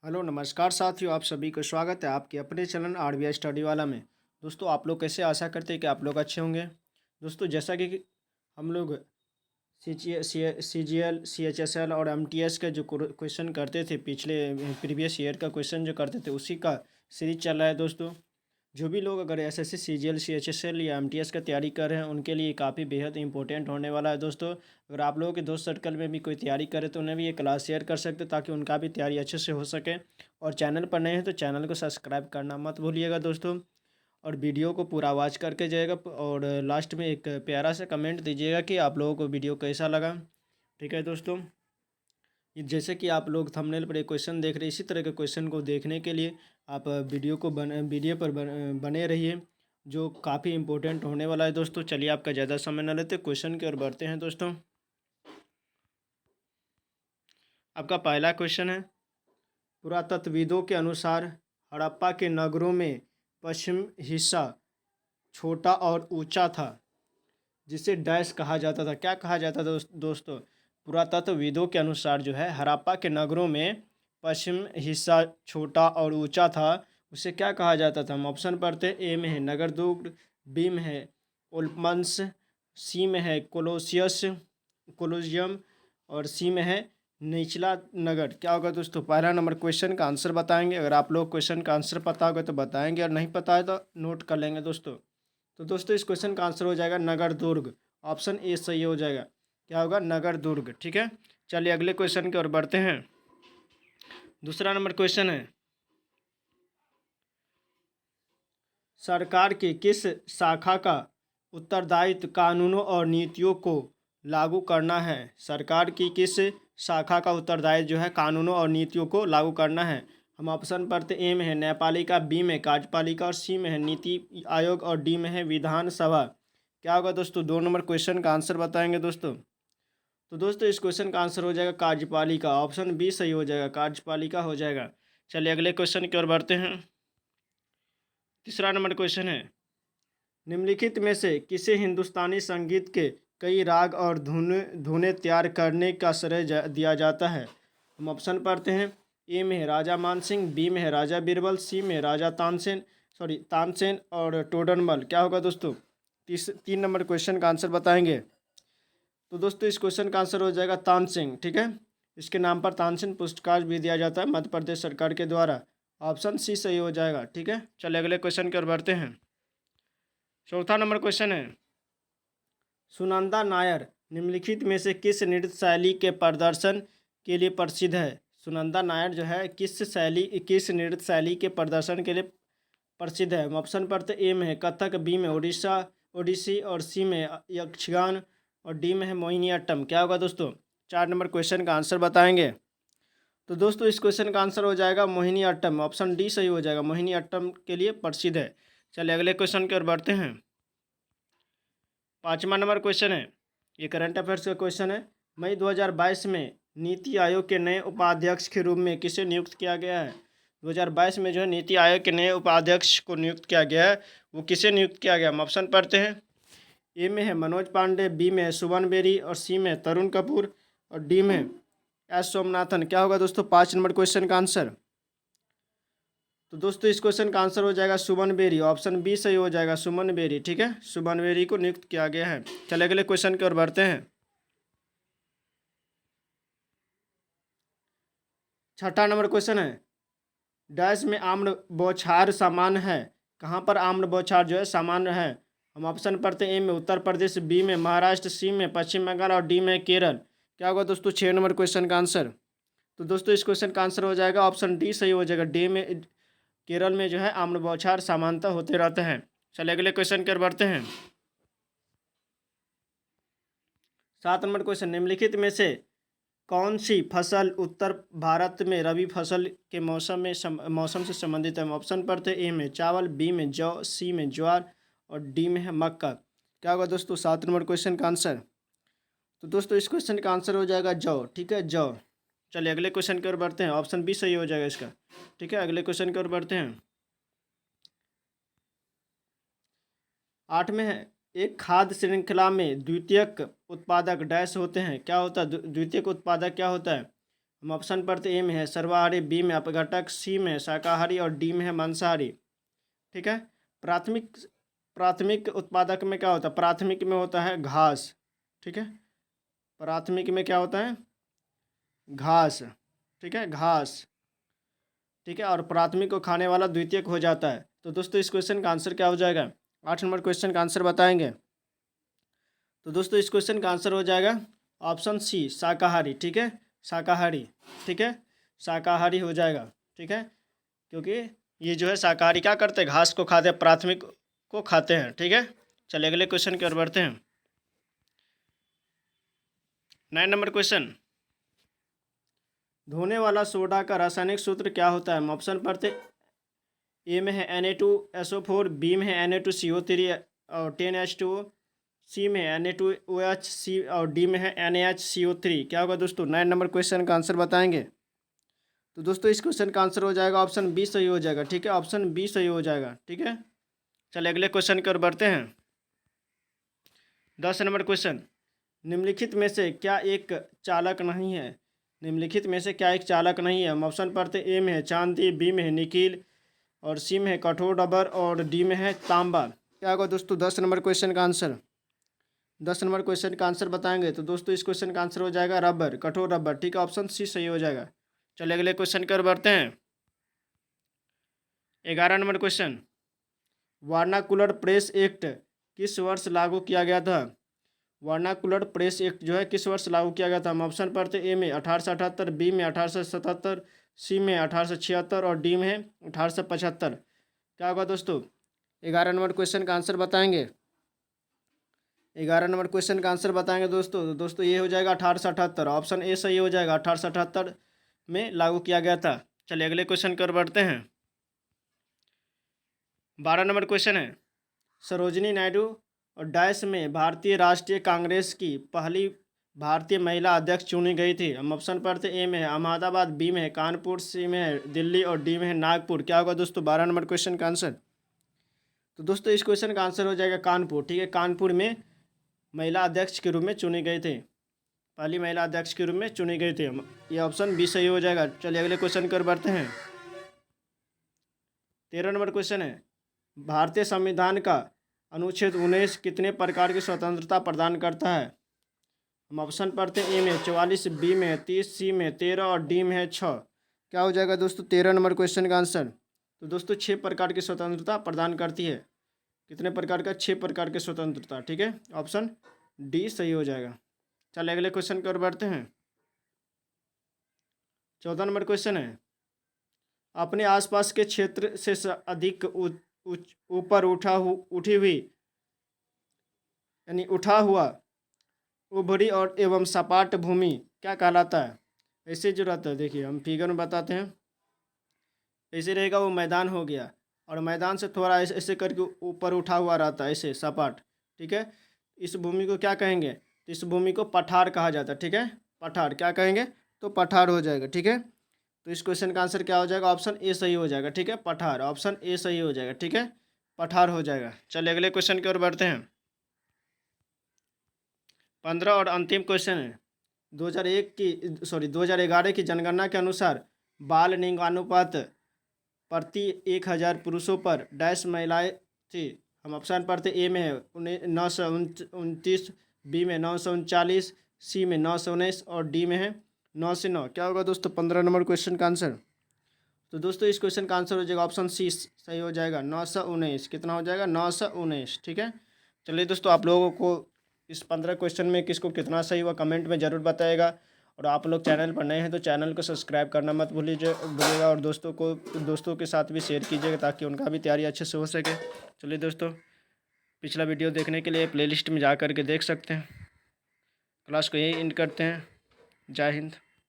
Hello नमस्कार साथियों, आप सभी को स्वागत है आपके अपने चैनल आरबीआई स्टडी वाला में। दोस्तों, आप लोग कैसे? आशा करते हैं कि आप लोग अच्छे होंगे। दोस्तों, जैसा कि हम लोग C G L C H S L और एम टी एस के जो क्वेश्चन करते थे, पिछले प्रीवियस ईयर का क्वेश्चन जो करते थे, उसी का सीरीज चल रहा है। दोस्तों, जो भी लोग अगर S S C C G L C H S L या एम टी एस का तैयारी कर रहे हैं, उनके लिए काफ़ी बेहद इंपॉर्टेंट होने वाला है। दोस्तों, अगर आप लोगों के दोस्त सर्कल में भी कोई तैयारी करे तो उन्हें भी ये क्लास शेयर कर सकते, ताकि उनका भी तैयारी अच्छे से हो सके। और चैनल पर नए हैं तो चैनल को सब्सक्राइब करना मत भूलिएगा दोस्तों। और वीडियो को पूरा वॉच करके जाएगा, और लास्ट में एक प्यारा सा कमेंट दीजिएगा कि आप लोगों को वीडियो कैसा लगा। ठीक है दोस्तों, जैसे कि आप लोग थंबनेल पर एक क्वेश्चन देख रहे हैं, इसी तरह के क्वेश्चन को देखने के लिए आप वीडियो पर बने रहिए, जो काफ़ी इंपॉर्टेंट होने वाला है। दोस्तों, चलिए आपका ज़्यादा समय न लेते, क्वेश्चन की ओर बढ़ते हैं। दोस्तों, आपका पहला क्वेश्चन है, पुरातत्वविदों के अनुसार हड़प्पा के नगरों में पश्चिम हिस्सा छोटा और ऊंचा था, जिसे डैश कहा जाता था। क्या कहा जाता था दोस्तों? पुरातत्वविदों के अनुसार जो है, हड़प्पा के नगरों में पश्चिम हिस्सा छोटा और ऊंचा था, उसे क्या कहा जाता था? हम ऑप्शन पढ़ते। ए में है नगरदुर्ग, बी में है ओल्पमन्स, सी में है कोलोजियम, और सी में है निचला नगर। क्या होगा दोस्तों? पहला नंबर क्वेश्चन का आंसर बताएंगे। अगर आप लोग क्वेश्चन का आंसर पता होगा तो बताएंगे, और नहीं पता है तो नोट कर लेंगे दोस्तों। तो दोस्तों, इस क्वेश्चन का आंसर हो जाएगा नगर दुर्ग। ऑप्शन ए सही हो जाएगा। क्या होगा? नगर दुर्ग। ठीक है, चलिए अगले क्वेश्चन की ओर बढ़ते हैं। दूसरा नंबर क्वेश्चन है, सरकार की किस शाखा का उत्तरदायित्व कानूनों और नीतियों को लागू करना है? सरकार की किस शाखा का उत्तरदायित्व जो है कानूनों और नीतियों को लागू करना है? हम ऑप्शन पढ़ते। ए में है न्यायपालिका, बी में कार्यपालिका, और सी में है नीति आयोग, और डी में है विधानसभा। क्या होगा दोस्तों? 2 नंबर क्वेश्चन का आंसर बताएंगे दोस्तों। तो दोस्तों, इस क्वेश्चन का आंसर हो जाएगा कार्यपालिका। ऑप्शन बी सही हो जाएगा, कार्यपालिका हो जाएगा। चलिए अगले क्वेश्चन की ओर बढ़ते हैं। तीसरा नंबर क्वेश्चन है, निम्नलिखित में से किसे हिंदुस्तानी संगीत के कई राग और धुनें तैयार करने का श्रेय दिया जाता है? हम ऑप्शन पढ़ते हैं। ए में है राजा मानसिंह, बी में है राजा बीरबल, सी में है राजा तानसेन और टोडरमल। क्या होगा दोस्तों? 3 नंबर क्वेश्चन का आंसर बताएंगे। तो दोस्तों, इस क्वेश्चन का आंसर हो जाएगा तानसेन। ठीक है, इसके नाम पर तानसेन पुरस्कार भी दिया जाता है मध्य प्रदेश सरकार के द्वारा। ऑप्शन सी सही हो जाएगा। ठीक है, चलिए अगले क्वेश्चन की ओर बढ़ते हैं। चौथा नंबर क्वेश्चन है, सुनंदा नायर निम्नलिखित में से किस नृत्य शैली के प्रदर्शन के लिए प्रसिद्ध है? सुनंदा नायर जो है किस नृत्य शैली के प्रदर्शन के लिए प्रसिद्ध है? हम ऑप्शन पढ़ते। ए में है कथक, बी में ओडिसी, और सी में यक्षगान, और डी में है मोहिनीअट्टम। क्या होगा दोस्तों? 4 नंबर क्वेश्चन का आंसर बताएंगे। तो दोस्तों, इस क्वेश्चन का आंसर हो जाएगा मोहिनीअट्टम। ऑप्शन डी सही हो जाएगा, मोहिनीअट्टम के लिए प्रसिद्ध है। चलिए अगले क्वेश्चन की ओर बढ़ते हैं। 5वां नंबर क्वेश्चन है, ये करंट अफेयर्स का क्वेश्चन है। मई 2022 में नीति आयोग के नए उपाध्यक्ष के रूप में किसे नियुक्त किया गया है? 2022 में जो है नीति आयोग के नए उपाध्यक्ष को नियुक्त किया गया है, वो किसे नियुक्त किया गया? हम ऑप्शन पढ़ते हैं। ए में है मनोज पांडे, बी में है सुवन बेरी, और सी में है तरुण कपूर, और डी में एस सोमनाथन। क्या होगा दोस्तों 5 नंबर क्वेश्चन का आंसर? तो दोस्तों, इस क्वेश्चन का आंसर हो जाएगा सुमन बेरी। ऑप्शन बी सही हो जाएगा, सुमन बेरी। ठीक है, सुमन बेरी को नियुक्त किया गया है। चले अगले क्वेश्चन की ओर बढ़ते हैं। 6वां नंबर क्वेश्चन है, डैश में आम्र बौछार सामान्य है? कहाँ पर आम्र बौछार जो है सामान्य है? हम ऑप्शन पढ़ते हैं। ए में उत्तर प्रदेश, बी में महाराष्ट्र, सी में पश्चिम बंगाल, और डी में केरल। क्या होगा दोस्तों 6 नंबर क्वेश्चन का आंसर? तो दोस्तों, इस क्वेश्चन का आंसर हो जाएगा ऑप्शन डी सही हो जाएगा। डी में केरल में जो है आम्र बौछार सामान्यतः होते रहते हैं। चलिए अगले क्वेश्चन की ओर बढ़ते हैं। 7 नंबर क्वेश्चन, निम्नलिखित में से कौन सी फसल उत्तर भारत में रबी फसल के मौसम से संबंधित है? हम ऑप्शन पढ़ते। ए में चावल, बी में जौ, सी में ज्वार, और डी में है मक्का। क्या होगा दोस्तों 7 नंबर क्वेश्चन का आंसर? तो दोस्तों, इस क्वेश्चन का आंसर हो जाएगा जौ। ठीक है, जौ। चलिए अगले क्वेश्चन की ओर बढ़ते हैं। ऑप्शन बी सही हो जाएगा इसका। ठीक है, अगले क्वेश्चन की ओर बढ़ते हैं। 8 में है, एक खाद्य श्रृंखला में द्वितीयक उत्पादक डैश होते हैं। क्या होता है द्वितीयक उत्पादक? क्या होता है? हम ऑप्शन पढ़ते ए में है सर्वाहारी, बी में अपघटक, सी में शाकाहारी और डी में है मांसाहारी। ठीक है। प्राथमिक प्राथमिक उत्पादक में क्या होता है? प्राथमिक में होता है घास। ठीक है। प्राथमिक में क्या होता है? घास। ठीक है, घास। ठीक है। और प्राथमिक को खाने वाला द्वितीयक हो जाता है। तो दोस्तों इस क्वेश्चन का आंसर क्या हो जाएगा? 8 नंबर क्वेश्चन का आंसर बताएंगे। तो दोस्तों इस क्वेश्चन का आंसर हो जाएगा ऑप्शन सी शाकाहारी। ठीक है, शाकाहारी। ठीक है, शाकाहारी हो जाएगा। ठीक है, क्योंकि ये जो है शाकाहारी क्या करते हैं? घास को खाते हैं, प्राथमिक को खाते हैं। ठीक है। चलिए अगले क्वेश्चन की ओर बढ़ते हैं। 9 नंबर क्वेश्चन, धोने वाला सोडा का रासायनिक सूत्र क्या होता है? हम ऑप्शन पढ़ते ए में है Na2SO4, बी में है Na2CO3 और 10H2O, सी में है Na2OH और डी में है NaHCO3। क्या होगा दोस्तों? 9 नंबर क्वेश्चन का आंसर बताएंगे। तो दोस्तों इस क्वेश्चन का आंसर हो जाएगा ऑप्शन बी सही हो जाएगा। ठीक है, ऑप्शन बी सही हो जाएगा। ठीक है। चलिए अगले क्वेश्चन की ओर बढ़ते हैं। 10 नंबर क्वेश्चन, निम्नलिखित में से क्या एक चालक नहीं है? निम्नलिखित में से क्या एक चालक नहीं है? हम ऑप्शन पढ़ते ए में है चांदी, बी में है निकिल और सी में है कठोर रबर और डी में है तांबा। क्या होगा दोस्तों 10 नंबर क्वेश्चन का आंसर? 10 नंबर क्वेश्चन का आंसर बताएंगे। तो दोस्तों इस क्वेश्चन का आंसर हो जाएगा रबर, कठोर रबर। ठीक है, ऑप्शन सी सही हो जाएगा। चलिए अगले क्वेश्चन की ओर बढ़ते हैं। 11 number question, vernacular press act किस वर्ष लागू किया गया था? वर्नाकुलर प्रेस एक्ट जो है किस वर्ष लागू किया गया था? हम ऑप्शन पढ़ते ए में 1878, बी में 1877, सी में 1876 और डी में 1875। क्या होगा दोस्तों? 11 नंबर क्वेश्चन का आंसर बताएंगे। 11 नंबर क्वेश्चन का आंसर बताएंगे दोस्तों। तो दोस्तों ये हो जाएगा 1878, ऑप्शन ए सही हो जाएगा। 1878 में लागू किया गया था। चलिए अगले क्वेश्चन की ओर बढ़ते हैं। 12 नंबर क्वेश्चन है, सरोजिनी नायडू और डैश में भारतीय राष्ट्रीय कांग्रेस की पहली भारतीय महिला अध्यक्ष चुनी गई थी? हम ऑप्शन पढ़ते ए में है अहमदाबाद, बी में है कानपुर, सी में है दिल्ली और डी में है नागपुर। क्या होगा दोस्तों 12 नंबर क्वेश्चन का आंसर? तो दोस्तों इस क्वेश्चन का आंसर हो जाएगा कानपुर। ठीक है, कानपुर में महिला अध्यक्ष के रूप में चुनी गई थी, पहली महिला अध्यक्ष के रूप में चुनी गई थी। ये ऑप्शन बी सही हो जाएगा। चलिए अगले क्वेश्चन की ओर बढ़ते हैं। 13 नंबर क्वेश्चन है, भारतीय संविधान का अनुच्छेद 19 कितने प्रकार की स्वतंत्रता प्रदान करता है? हम ऑप्शन पढ़ते हैं ए में 44, बी में 30, सी में 13 और डी में 6। क्या हो जाएगा दोस्तों 13 नंबर क्वेश्चन का आंसर? तो दोस्तों 6 प्रकार की स्वतंत्रता प्रदान करती है। कितने प्रकार का? 6 प्रकार की स्वतंत्रता। ठीक है, ऑप्शन डी सही हो जाएगा। चलिए अगले क्वेश्चन की ओर बढ़ते हैं। 14 नंबर क्वेश्चन है, अपने आसपास के क्षेत्र से अधिक ऊपर उठी हुई यानी उठा हुआ उभरी और एवं सपाट भूमि क्या कहलाता है? ऐसे जो रहता है, देखिए हम फिगर में बताते हैं। ऐसे रहेगा वो मैदान हो गया, और मैदान से थोड़ा ऐसे ऐसे करके ऊपर उठा हुआ रहता है, ऐसे सपाट। ठीक है, इस भूमि को क्या कहेंगे? तो इस भूमि को पठार कहा जाता है। ठीक है, पठार क्या कहेंगे? तो पठार हो जाएगा। ठीक है, तो इस क्वेश्चन का आंसर क्या हो जाएगा? ऑप्शन ए सही हो जाएगा। ठीक है, पठार, ऑप्शन ए सही हो जाएगा। ठीक है, पठार हो जाएगा। चलिए अगले क्वेश्चन की ओर बढ़ते हैं। 15 और अंतिम क्वेश्चन है, 2011 की जनगणना के अनुसार बाल लिंगानुपात प्रति 1000 पुरुषों पर डैश महिलाएं थी? हम ऑप्शन पढ़ते ए में है 929, बी में 939, सी में 919 और डी में है 9 से 9। क्या होगा दोस्तों 15 नंबर क्वेश्चन का आंसर? तो दोस्तों इस क्वेश्चन का आंसर हो जाएगा ऑप्शन सी सही हो जाएगा, 919। कितना हो जाएगा? 919। ठीक है, चलिए दोस्तों आप लोगों को इस 15 क्वेश्चन में किसको कितना सही हुआ कमेंट में ज़रूर बताएगा। और आप लोग चैनल पर नए हैं तो चैनल को सब्सक्राइब करना मत भूलिएगा, और दोस्तों के साथ भी शेयर कीजिएगा ताकि उनका भी तैयारी अच्छे से हो सके। चलिए दोस्तों, पिछला वीडियो देखने के लिए प्लेलिस्ट में जा कर के देख सकते हैं। क्लास को यही एंड करते हैं। जय हिंद।